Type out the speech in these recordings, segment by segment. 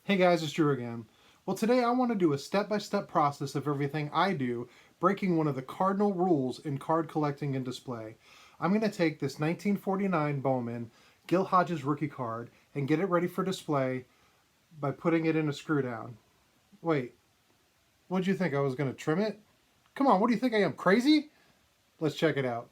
Hey guys, it's Drew again. Well, today I want to do a step-by-step process of everything I do, breaking one of the cardinal rules in card collecting and display. I'm going to take this 1949 Bowman Gil Hodges rookie card and get it ready for display by putting it in a screw down. Wait, what did you think? I was going to trim it? Come on, what do you think I am, crazy? Let's check it out.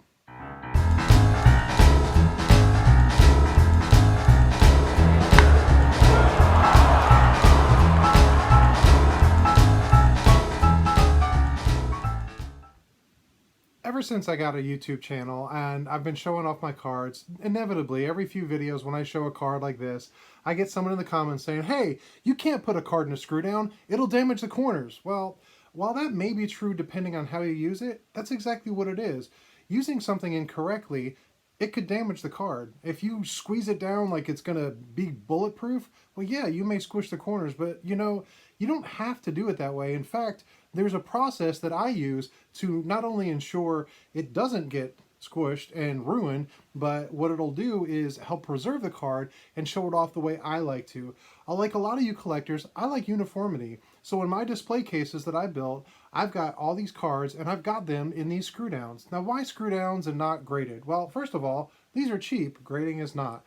Ever since I got a YouTube channel and I've been showing off my cards, inevitably every few videos when I show a card like this, I get someone in the comments saying, hey, you can't put a card in a screw down, it'll damage the corners. Well, while that may be true depending on how you use it, that's exactly what it is. Using something incorrectly, it could damage the card. If you squeeze it down like it's going to be bulletproof, well, yeah, you may squish the corners, but you don't have to do it that way. In fact, there's a process that I use to not only ensure it doesn't get squished and ruined, but what it'll do is help preserve the card and show it off the way I like to. Like a lot of you collectors, I like uniformity. So in my display cases that I built, I've got all these cards and I've got them in these screw downs. Now, why screw downs and not graded? Well, first of all, these are cheap, grading is not.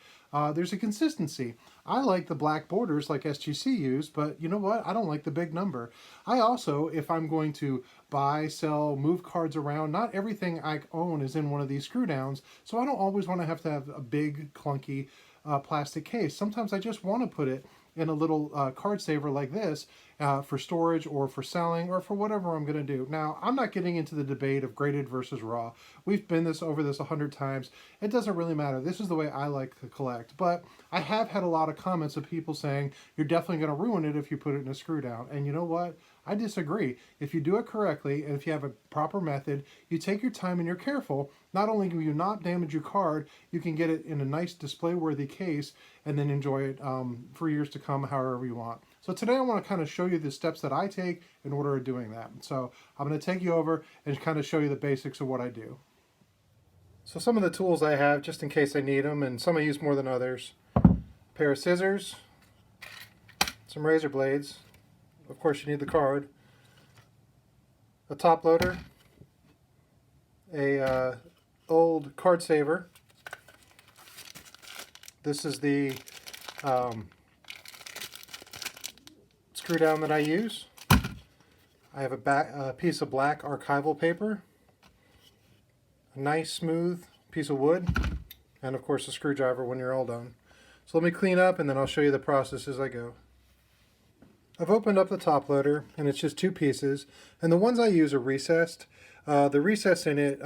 There's a consistency. I like the black borders like SGC used, but you know what? I don't like the big number. I also, if I'm going to buy, sell, move cards around, not everything I own is in one of these screw downs, so I don't always want to have a big, clunky plastic case. Sometimes I just want to put it in a little card saver like this for storage or for selling or for whatever I'm going to do. Now, I'm not getting into the debate of graded versus raw. We've been over this 100 times. It doesn't really matter. This is the way I like to collect. But I have had a lot of comments of people saying, you're definitely going to ruin it if you put it in a screw down. And you know what? I disagree. If you do it correctly and if you have a proper method, you take your time and you're careful, not only do you not damage your card, you can get it in a nice display-worthy case and then enjoy it for years to come however you want. So today I want to kind of show you the steps that I take in order of doing that. So I'm going to take you over and kind of show you the basics of what I do. So some of the tools I have just in case I need them, and some I use more than others. A pair of scissors, some razor blades, of course you need the card, a top loader, a old card saver. This is the screw down that I use. I have a piece of black archival paper, a nice smooth piece of wood, and of course a screwdriver when you're all done. So let me clean up and then I'll show you the process as I go. I've opened up the top loader and it's just two pieces, and the ones I use are recessed. The recess in it,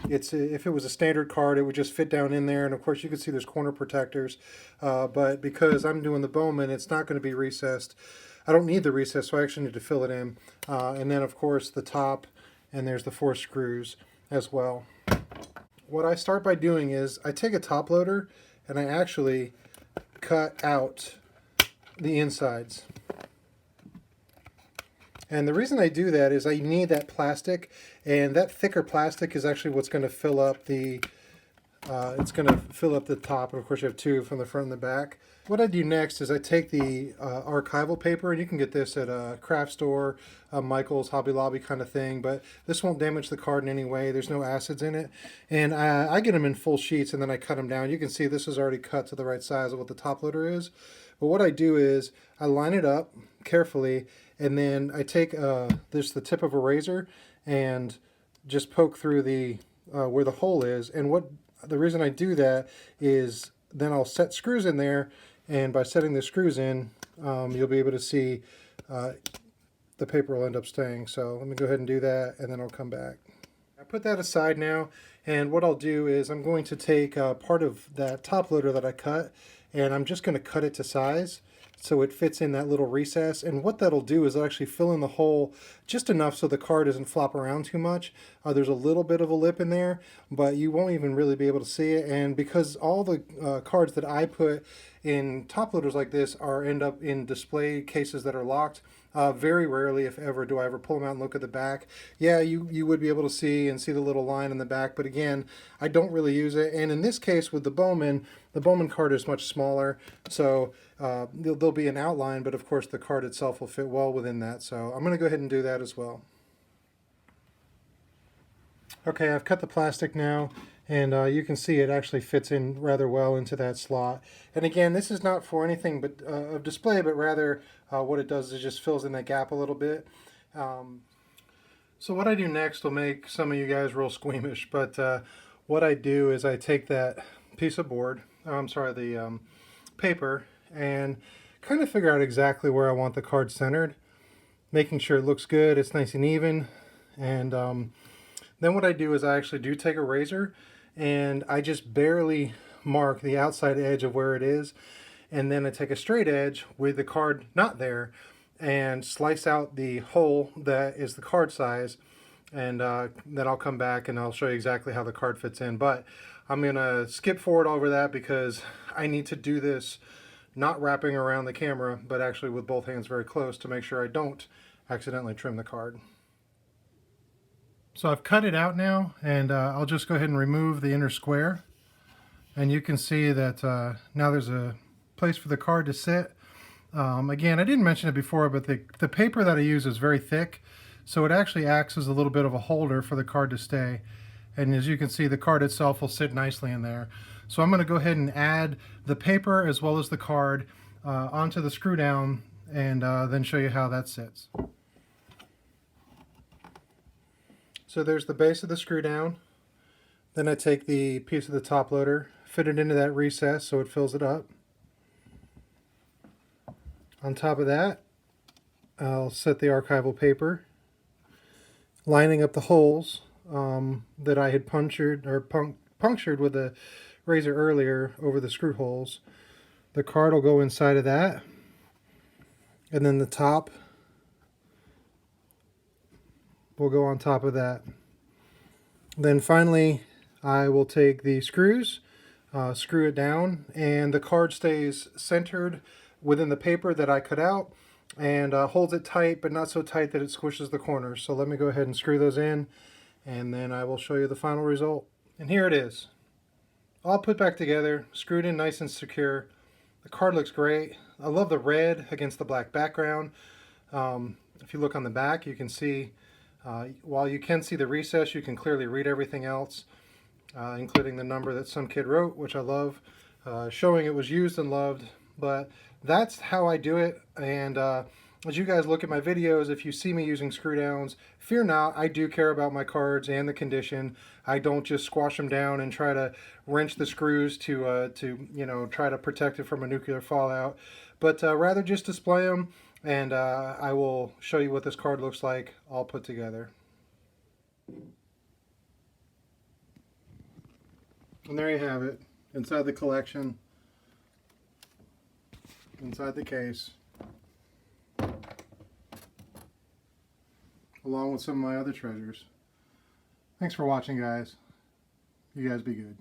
if it was a standard card, it would just fit down in there, and of course you can see there's corner protectors, but because I'm doing the Bowman, it's not going to be recessed. I don't need the recess, so I actually need to fill it in. And then of course the top, and there's the 4 screws as well. What I start by doing is I take a top loader and I actually cut out the insides. And the reason I do that is I need that plastic, and that thicker plastic is actually what's going to fill up the top. And of course you have 2 from the front and the back. What I do next is I take the archival paper, and you can get this at a craft store, Michael's, Hobby Lobby kind of thing, but this won't damage the card in any way. There's no acids in it. And I get them in full sheets and then I cut them down. You can see this is already cut to the right size of what the top loader is. But what I do is I line it up carefully, and then I take the tip of a razor and just poke through the where the hole is. And the reason I do that is then I'll set screws in there, and by setting the screws in, you'll be able to see the paper will end up staying. So let me go ahead and do that, and then I'll come back. I put that aside now, and what I'll do is I'm going to take part of that top loader that I cut, and I'm just going to cut it to size so it fits in that little recess. And what that'll do is it'll actually fill in the hole just enough so the card doesn't flop around too much. There's a little bit of a lip in there, but you won't even really be able to see it. And because all the cards that I put in top loaders like this end up in display cases that are locked. Very rarely, if ever, do I ever pull them out and look at the back. Yeah, you would be able to see the little line in the back, but again, I don't really use it. And in this case with the Bowman card is much smaller, so there'll be an outline, but of course the card itself will fit well within that. So I'm going to go ahead and do that as well. Okay, I've cut the plastic now, and you can see it actually fits in rather well into that slot. And again, this is not for anything but of display, but rather what it does is just fills in that gap a little bit. So what I do next will make some of you guys real squeamish, but what I do is I take that piece of board, the paper, and kind of figure out exactly where I want the card centered, making sure it looks good, it's nice and even, and then what I do is I actually do take a razor and I just barely mark the outside edge of where it is, and then I take a straight edge with the card not there and slice out the hole that is the card size, and then I'll come back and I'll show you exactly how the card fits in. But I'm gonna skip forward over that because I need to do this not wrapping around the camera, but actually with both hands very close to make sure I don't accidentally trim the card. So I've cut it out now, and I'll just go ahead and remove the inner square. And you can see that now there's a place for the card to sit. Again, I didn't mention it before, but the paper that I use is very thick, so it actually acts as a little bit of a holder for the card to stay. And as you can see, the card itself will sit nicely in there. So I'm going to go ahead and add the paper as well as the card onto the screw down, and then show you how that sits. So there's the base of the screw down. Then I take the piece of the top loader, fit it into that recess so it fills it up. On top of that, I'll set the archival paper, lining up the holes that I had punctured with a razor earlier over the screw holes. The card will go inside of that, and then the top will go on top of that. Then finally I will take the screws, screw it down, and the card stays centered within the paper that I cut out, and holds it tight, but not so tight that it squishes the corners. So let me go ahead and screw those in, and then I will show you the final result. And here it is, all put back together, screwed in nice and secure. The card looks great. I love the red against the black background. If you look on the back, you can see while you can see the recess, you can clearly read everything else, including the number that some kid wrote, which I love, showing it was used and loved. But that's how I do it. And as you guys look at my videos, if you see me using screw downs, fear not, I do care about my cards and the condition. I don't just squash them down and try to wrench the screws to try to protect it from a nuclear fallout, but rather just display them. And I will show you what this card looks like all put together. And there you have it, inside the collection, inside the case, along with some of my other treasures. Thanks for watching, guys. You guys be good.